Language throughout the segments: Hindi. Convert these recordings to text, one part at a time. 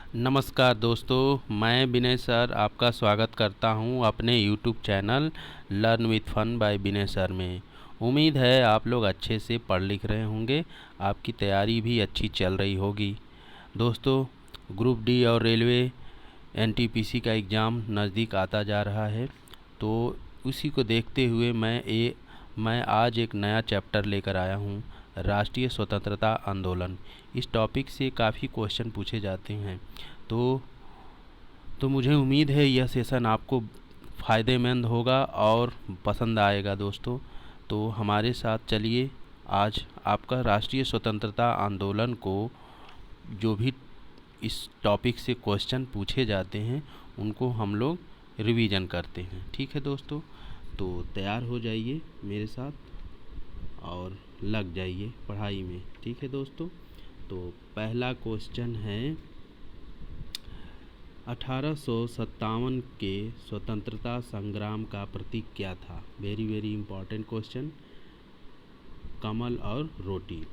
नमस्कार दोस्तों, मैं विनय सर आपका स्वागत करता हूं अपने YouTube channel learn with fun by Vinay sir में। उम्मीद है आप लोग अच्छे से पढ़ लिख रहे होंगे, आपकी तैयारी भी अच्छी चल रही होगी। दोस्तों, ग्रुप डी और रेलवे एनटीपीसी का एग्ज़ाम नज़दीक आता जा रहा है, तो उसी को देखते हुए मैं आज एक नया चैप्टर लेकर आया हूं, राष्ट्रीय स्वतंत्रता आंदोलन। इस टॉपिक से काफ़ी क्वेश्चन पूछे जाते हैं, तो मुझे उम्मीद है यह सेशन आपको फ़ायदेमंद होगा और पसंद आएगा दोस्तों। तो हमारे साथ चलिए, आज आपका राष्ट्रीय स्वतंत्रता आंदोलन को जो भी इस टॉपिक से क्वेश्चन पूछे जाते हैं उनको हम लोग रिवीजन करते हैं। ठीक है दोस्तों, तो तैयार हो जाइए मेरे साथ और लग जाइए पढ़ाई में। ठीक है दोस्तों, तो पहला क्वेश्चन है 1857 के स्वतंत्रता संग्राम का प्रतीक क्या था। Very very important question. कमल और रोटी।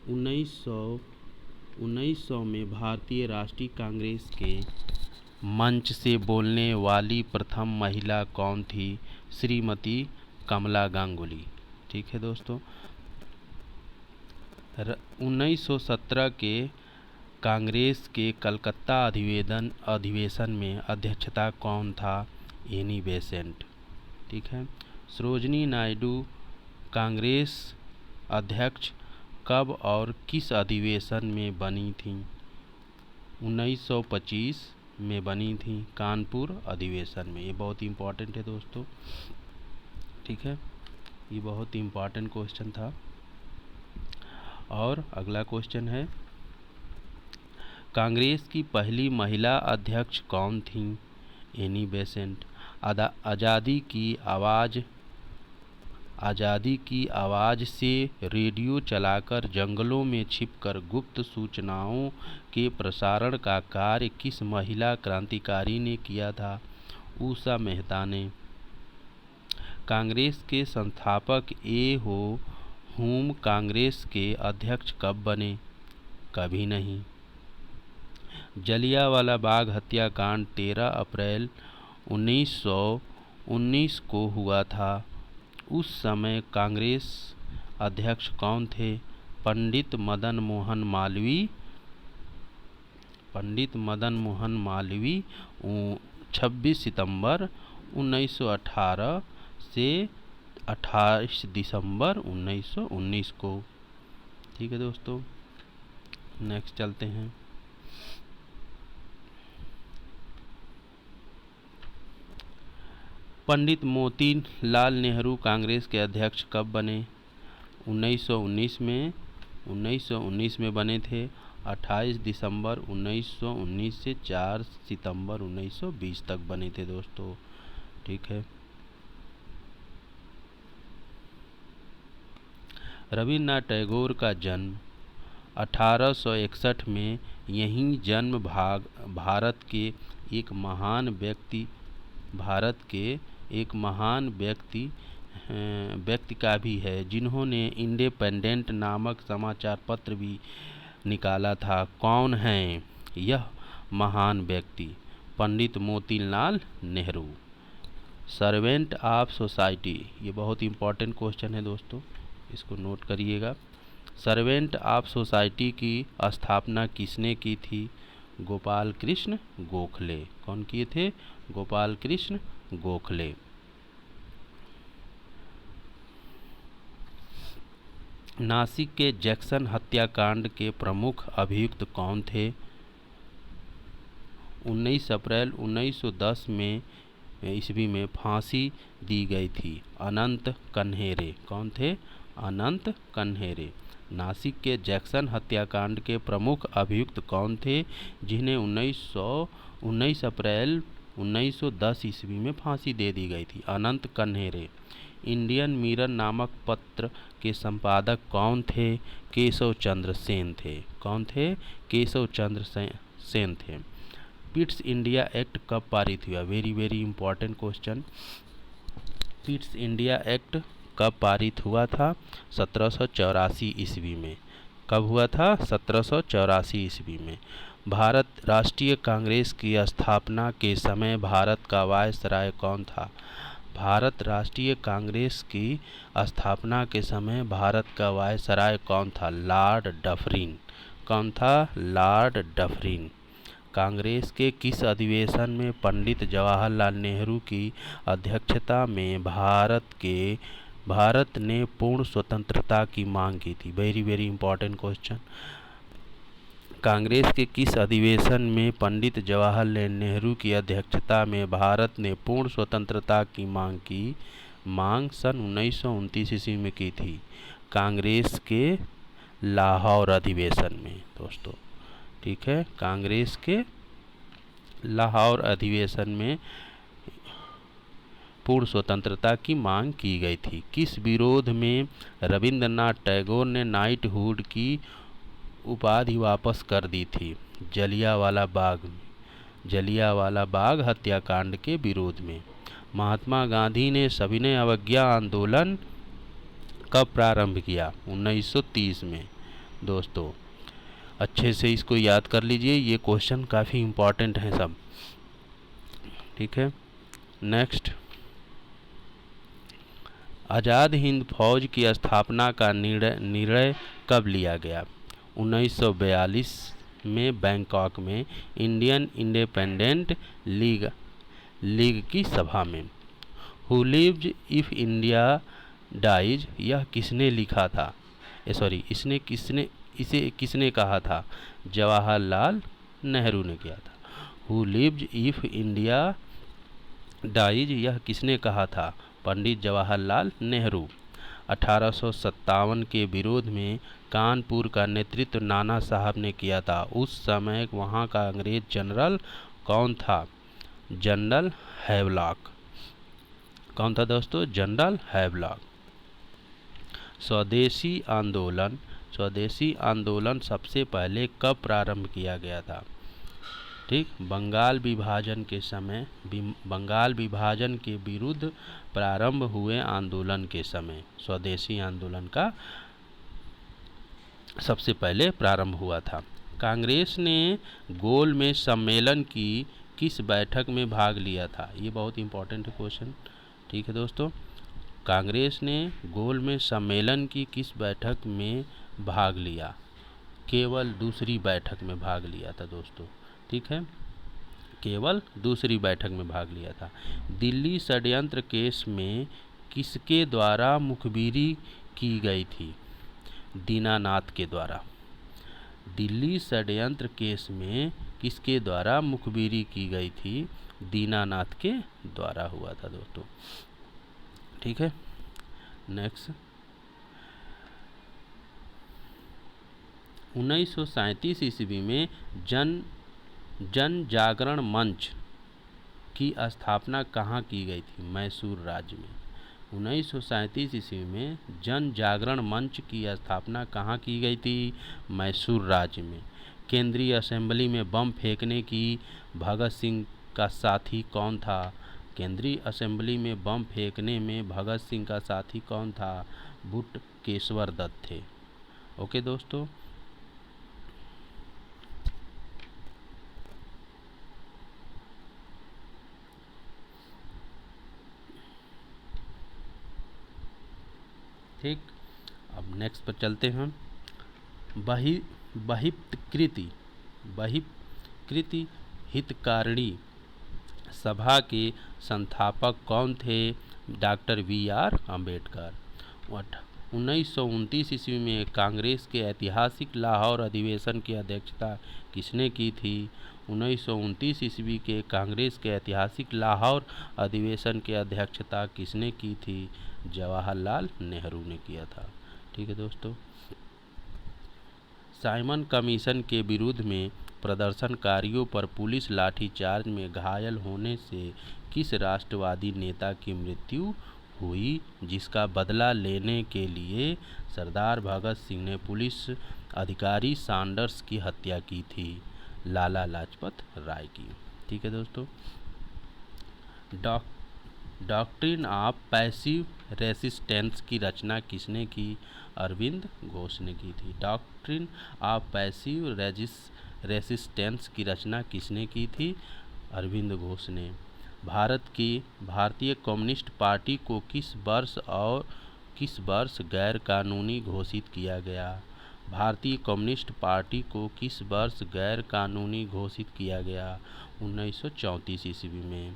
1900 में भारतीय राष्ट्रीय कांग्रेस के मंच से बोलने वाली प्रथम महिला कौन थी। श्रीमती कमला गांगुली। ठीक है दोस्तों, 1917 के कांग्रेस के कलकत्ता अधिवेशन में अध्यक्षता कौन था। Annie Besant. ठीक है। सरोजिनी नायडू कांग्रेस अध्यक्ष कब और किस अधिवेशन में बनी थी। 1925 में बनी थी, कानपुर अधिवेशन में। ये बहुत इम्पॉर्टेंट है दोस्तों। ठीक है, ये बहुत इम्पॉर्टेंट क्वेश्चन था। और अगला क्वेश्चन है, कांग्रेस की पहली महिला अध्यक्ष कौन थी। Annie Besant. आज़ादी की आवाज़ से रेडियो चलाकर जंगलों में छिपकर गुप्त सूचनाओं के प्रसारण का कार्य किस महिला क्रांतिकारी ने किया था। उषा मेहता ने। कांग्रेस के संस्थापक हुम कांग्रेस के अध्यक्ष कब बने। कभी नहीं। जलियांवाला बाग हत्याकांड 13 अप्रैल 1919 को हुआ था। उस समय कांग्रेस अध्यक्ष कौन थे। पंडित मदन मोहन मालवीय 26 सितंबर 1918 से 28 दिसंबर 1919 को। ठीक है दोस्तों, नेक्स्ट चलते हैं। पंडित मोतीलाल नेहरू कांग्रेस के अध्यक्ष कब बने। 1919 में बने थे। 28 दिसंबर 1919 से 4 सितंबर 1920 तक बने थे दोस्तों। ठीक है। रविन्द्रनाथ टैगोर का जन्म 1861 में यहीं जन्म भारत के एक महान व्यक्ति का भी है, जिन्होंने इंडिपेंडेंट नामक समाचार पत्र भी निकाला था। कौन है यह महान व्यक्ति। Pandit Motilal Nehru. Servant of society, ये बहुत इम्पोर्टेंट क्वेश्चन है दोस्तों, इसको नोट करिएगा। सर्वेंट ऑफ सोसाइटी की स्थापना किसने की थी। गोपाल कृष्ण गोखले। कौन किए थे। गोपाल कृष्ण गोखले। नासिक के जैक्सन हत्याकांड के प्रमुख अभियुक्त कौन थे। 19 अप्रैल 1910 में ईस्वी में फांसी दी गई थी। अनंत कन्हेरे। कौन थे। अनंत कन्हेरे। नासिक के जैक्सन हत्याकांड के प्रमुख अभियुक्त कौन थे, जिन्हें 19 अप्रैल 1910 ईस्वी में फांसी दे दी गई थी। अनंत कन्हेरे। इंडियन मिरर नामक पत्र के संपादक कौन थे। केशव चंद्र सेन थे। कौन थे। केशव चंद्र सेन थे। पिट्स इंडिया एक्ट कब पारित हुआ। Very very important question. Pitt's India act कब पारित हुआ था। 1784 ईस्वी में। कब हुआ था। 1784 ईस्वी में। भारत राष्ट्रीय कांग्रेस की स्थापना के समय भारत का वायसराय कौन था? भारत राष्ट्रीय कांग्रेस की स्थापना के समय भारत का वायसराय कौन था? Lord Dufferin. कौन था? Lord Dufferin. कांग्रेस के किस अधिवेशन में पंडित जवाहरलाल नेहरू की अध्यक्षता में भारत ने पूर्ण स्वतंत्रता की मांग की थी? Very very important question. Congress के किस अधिवेशन में पंडित जवाहरलाल नेहरू की अध्यक्षता में भारत ने पूर्ण स्वतंत्रता की मांग सन 1929 ईस्वी में की थी? कांग्रेस के लाहौर अधिवेशन में दोस्तों। ठीक है, कांग्रेस के लाहौर अधिवेशन में पूर्ण स्वतंत्रता की मांग की गई थी। किस विरोध में रविंद्रनाथ टैगोर ने नाइटहुड की उपाधि वापस कर दी थी? जलियांवाला बाग हत्याकांड के विरोध में। महात्मा गांधी ने सविनय अवज्ञा आंदोलन कब प्रारंभ किया? 1930 में। दोस्तों अच्छे से इसको याद कर लीजिए, ये क्वेश्चन काफ़ी इम्पॉर्टेंट हैं सब। ठीक है, नेक्स्ट। आज़ाद हिंद फौज की स्थापना का निर्णय कब लिया गया? 1942 में बैंकॉक में इंडियन इंडिपेंडेंट लीग की सभा में। Who lives if India dies, यह किसने लिखा था? इसे किसने कहा था? जवाहरलाल नेहरू ने किया था। Who lives if India dies, यह किसने कहा था? पंडित जवाहरलाल नेहरू। 1857 के विरोध में कानपुर का नेतृत्व नाना साहब ने किया था। उस समय वहाँ का अंग्रेज जनरल कौन था? General Havelock. कौन था दोस्तों? General Havelock. स्वदेशी आंदोलन सबसे पहले कब प्रारंभ किया गया था? ठीक, बंगाल विभाजन के विरुद्ध प्रारंभ हुए आंदोलन के समय स्वदेशी आंदोलन का सबसे पहले प्रारंभ हुआ था। कांग्रेस ने गोल में सम्मेलन की किस बैठक में भाग लिया था? ये बहुत इंपॉर्टेंट क्वेश्चन। ठीक है दोस्तों, कांग्रेस ने गोल में सम्मेलन की किस बैठक में भाग लिया? केवल दूसरी बैठक में भाग लिया था दोस्तों। ठीक है, केवल दूसरी बैठक में भाग लिया था। दिल्ली षड्यंत्र केस में किसके द्वारा मुखबिरी की गई थी? दीनानाथ के द्वारा। दिल्ली षड्यंत्र केस में किसके द्वारा मुखबिरी की गई थी? दीनानाथ के द्वारा हुआ था दोस्तों। ठीक है, नेक्स्ट। 1937 ईस्वी में जन जागरण मंच की स्थापना कहाँ की गई थी? मैसूर राज्य में। 1937 ईस्वी में जन जागरण मंच की स्थापना कहाँ की गई थी? मैसूर राज्य में। केंद्रीय असेंबली में बम फेंकने की भगत सिंह का साथी कौन था? केंद्रीय असेंबली में बम फेंकने में भगत सिंह का साथी कौन था? बटुकेश्वर दत्त थे। ओके दोस्तों, ठीक। अब नेक्स्ट पर चलते हैं। बहिष्कृति हितकारिणी सभा के संस्थापक कौन थे? Doctor BR Ambedkar. 1929 ईस्वी में कांग्रेस के ऐतिहासिक लाहौर अधिवेशन की अध्यक्षता किसने की थी? 1929 ईस्वी के कांग्रेस के ऐतिहासिक लाहौर अधिवेशन की अध्यक्षता किसने की थी? जवाहरलाल नेहरू ने किया था। ठीक है दोस्तों, साइमन कमीशन के विरुद्ध में प्रदर्शनकारियों पर पुलिस लाठीचार्ज में घायल होने से किस राष्ट्रवादी नेता की मृत्यु हुई, जिसका बदला लेने के लिए सरदार भगत सिंह ने पुलिस अधिकारी सैंडर्स की हत्या की थी? लाला लाजपत राय की। ठीक है दोस्तों, डॉक्ट्रिन ऑफ पैसिव रेसिस्टेंस की रचना किसने की? अरविंद घोष ने की थी। डॉक्ट्रिन ऑफ पैसिव रेसिस्टेंस की रचना किसने की थी? अरविंद घोष ने। भारतीय कम्युनिस्ट पार्टी को किस वर्ष गैर कानूनी घोषित किया गया? भारतीय कम्युनिस्ट पार्टी को किस वर्ष गैर कानूनी घोषित किया गया? 1934 ईस्वी में।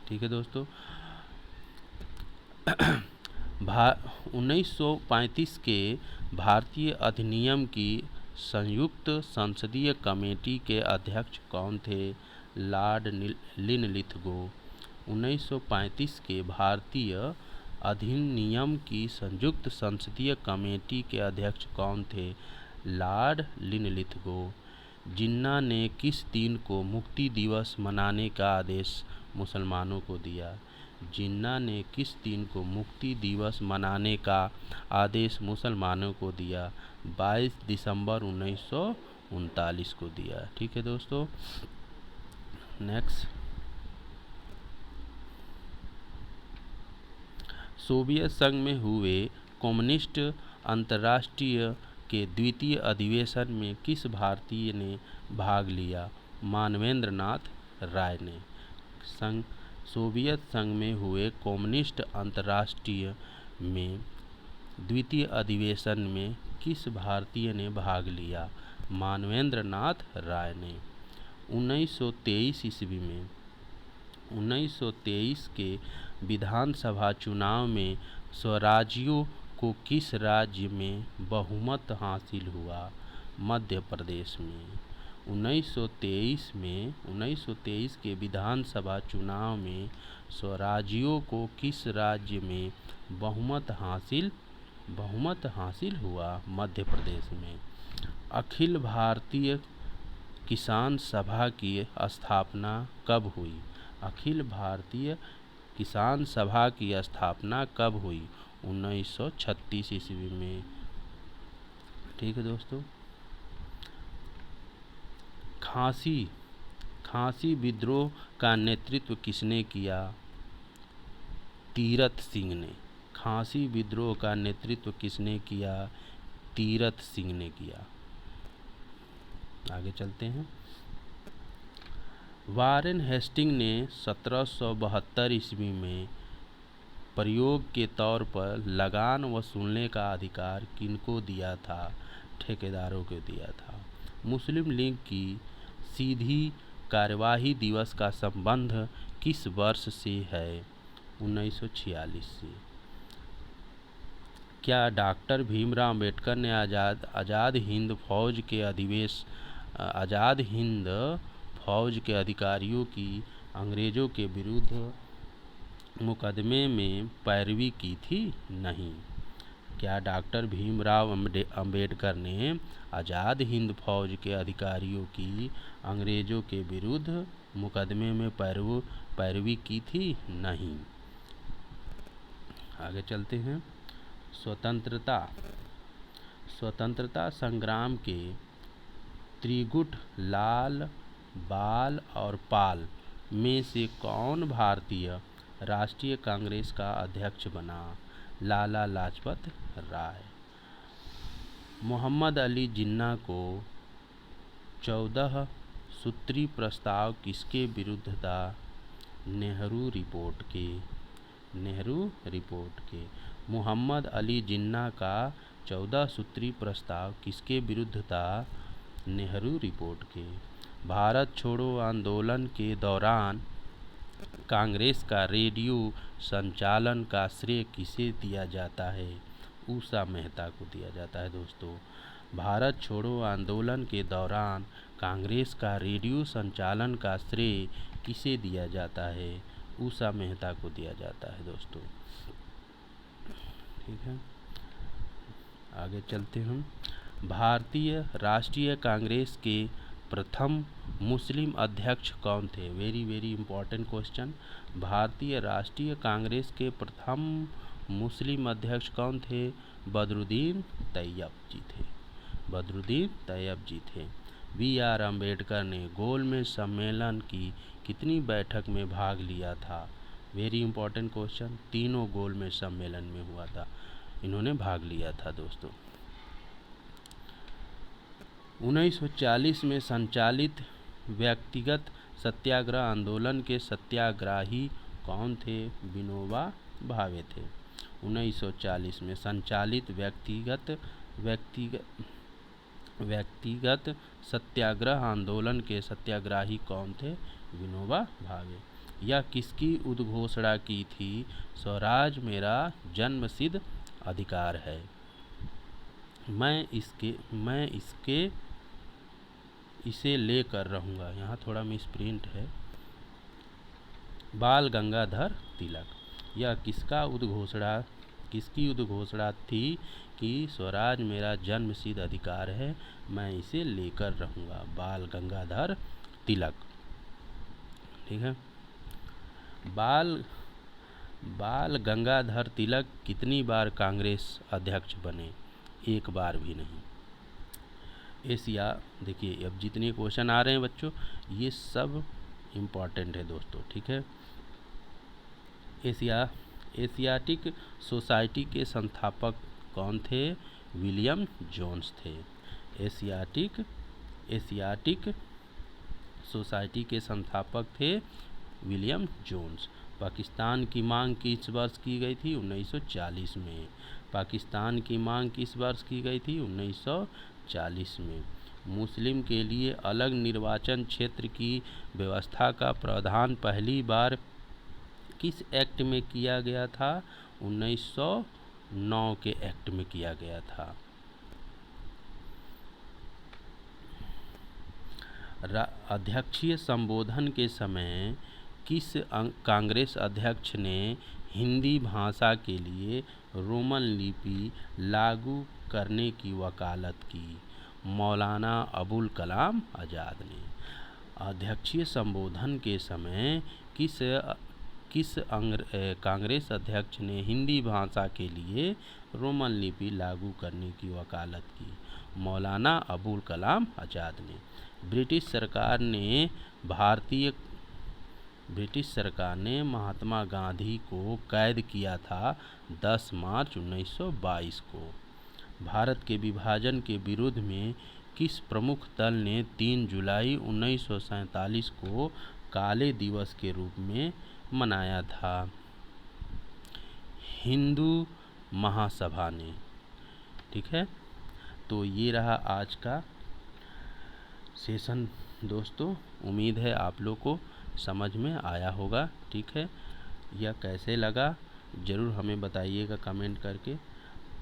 ठीक है दोस्तों। 1935 के भारतीय अधिनियम की संयुक्त संसदीय कमेटी के अध्यक्ष कौन थे? Lord Linlithgow. 1935 के भारतीय अधिनियम की संयुक्त संसदीय कमेटी के अध्यक्ष कौन थे? Lord Linlithgow. जिन्ना ने किस दिन को मुक्ति दिवस मनाने का आदेश मुसलमानों को दिया? जिन्ना ने किस दिन को मुक्ति दिवस मनाने का आदेश मुसलमानों को दिया? 22 दिसंबर 1939 को दिया। ठीक है दोस्तों। नेक्स्ट, सोवियत संघ में हुए कम्युनिस्ट अंतर्राष्ट्रीय के द्वितीय अधिवेशन में किस भारतीय ने भाग लिया? मानवेंद्र नाथ राय ने। सोवियत संघ में हुए कम्युनिस्ट अंतर्राष्ट्रीय में द्वितीय अधिवेशन में किस भारतीय ने भाग लिया? मानवेंद्र नाथ राय ने। 1923 ईस्वी में 1923 के विधानसभा चुनाव में स्वराज्यों को किस राज्य में बहुमत हासिल हुआ? मध्य प्रदेश में। 1923 के विधानसभा चुनाव में स्वराज्यों को किस राज्य में बहुमत हासिल हुआ? मध्य प्रदेश में। अखिल भारतीय किसान सभा की स्थापना कब हुई? अखिल भारतीय किसान सभा की स्थापना कब हुई? 1936 ईस्वी में। ठीक है दोस्तों। खांसी विद्रोह का नेतृत्व किसने किया? तीरथ सिंह ने। खांसी विद्रोह का नेतृत्व किसने किया? तीरथ सिंह ने किया। आगे चलते हैं। वारेन हेस्टिंग ने 1772 ईस्वी में प्रयोग के तौर पर लगान वसूलने का अधिकार किनको दिया था? ठेकेदारों को दिया था। मुस्लिम लीग की सीधी कार्यवाही दिवस का संबंध किस वर्ष से है? 1946 से। क्या डॉक्टर भीमराव अम्बेडकर ने आज़ाद हिंद फौज के अधिकारियों की अंग्रेज़ों के विरुद्ध मुकदमे में पैरवी की थी? नहीं। क्या डॉक्टर भीमराव अम्बेडकर ने आज़ाद हिंद फौज के अधिकारियों की अंग्रेज़ों के विरुद्ध मुकदमे में पैरवी की थी? नहीं। आगे चलते हैं। स्वतंत्रता संग्राम के त्रिगुट लाल, बाल और पाल में से कौन भारतीय राष्ट्रीय कांग्रेस का अध्यक्ष बना? लाला लाजपत राय। मोहम्मद अली जिन्ना को 14 सूत्री प्रस्ताव किसके विरुद्ध था? नेहरू रिपोर्ट के। मोहम्मद अली जिन्ना का 14 सूत्री प्रस्ताव किसके विरुद्ध था? नेहरू रिपोर्ट के। भारत छोड़ो आंदोलन के दौरान कांग्रेस का रेडियो संचालन का श्रेय किसे दिया जाता है? उषा मेहता को दिया जाता है दोस्तों। भारत छोड़ो आंदोलन के दौरान कांग्रेस का रेडियो संचालन का श्रेय किसे दिया जाता है? उषा मेहता को दिया जाता है दोस्तों। ठीक है, आगे चलते हम। भारतीय राष्ट्रीय कांग्रेस के प्रथम मुस्लिम अध्यक्ष कौन थे? Very important question. भारतीय राष्ट्रीय कांग्रेस के प्रथम मुस्लिम अध्यक्ष कौन थे? बदरुद्दीन तैयब जी थे। B.R. अम्बेडकर ने गोलमेज सम्मेलन की कितनी बैठक में भाग लिया था? Very important question. तीनों गोलमेज सम्मेलन में हुआ था, इन्होंने भाग लिया था दोस्तों। 1940 में संचालित व्यक्तिगत सत्याग्रह आंदोलन के सत्याग्राही कौन थे? विनोबा भावे थे। 1940 में संचालित व्यक्तिगत सत्याग्रह आंदोलन के सत्याग्राही कौन थे? विनोबा भावे। यह किसकी उद्घोषणा की थी? स्वराज मेरा जन्मसिद्ध अधिकार है। मैं इसे लेकर रहूँगा। यहाँ थोड़ा मिसप्रिंट है। बाल गंगाधर तिलक। यह किसकी उद्घोषणा थी कि स्वराज मेरा जन्मसिद्ध अधिकार है, मैं इसे लेकर रहूँगा? बाल गंगाधर तिलक। ठीक है। बाल गंगाधर तिलक कितनी बार कांग्रेस अध्यक्ष बने? एक बार भी नहीं। एशिया, देखिए अब जितने क्वेश्चन आ रहे हैं बच्चों, ये सब इम्पॉर्टेंट है दोस्तों। ठीक है। एशियाटिक सोसाइटी के संस्थापक कौन थे? विलियम जोन्स थे। एशियाटिक सोसाइटी के संस्थापक थे विलियम जोन्स। पाकिस्तान की मांग किस वर्ष की गई थी? 1940 में। पाकिस्तान की मांग किस वर्ष की गई थी? 1940 में। मुस्लिम के लिए अलग निर्वाचन क्षेत्र की व्यवस्था का प्रावधान पहली बार किस एक्ट में किया गया था? 1909 के एक्ट में किया गया था। अध्यक्षीय संबोधन के समय किस कांग्रेस अध्यक्ष ने हिंदी भाषा के लिए रोमन लिपि लागू करने की वकालत की? मौलाना अबुल कलाम आज़ाद ने। अध्यक्षीय संबोधन के समय किस कांग्रेस अध्यक्ष ने हिंदी भाषा के लिए रोमन लिपि लागू करने की वकालत की? मौलाना अबुल कलाम आज़ाद ने। ब्रिटिश सरकार ने महात्मा गांधी को कैद किया था 10 मार्च 1922 को। भारत के विभाजन के विरोध में किस प्रमुख दल ने 3 जुलाई 1947 को काले दिवस के रूप में मनाया था? हिंदू महासभा ने। ठीक है। तो ये रहा आज का सेशन दोस्तों। उम्मीद है आप लोग को समझ में आया होगा। ठीक है। यह कैसे लगा ज़रूर हमें बताइएगा कमेंट करके।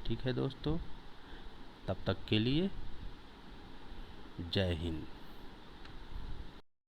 ठीक है दोस्तों, तब तक के लिए जय हिंद।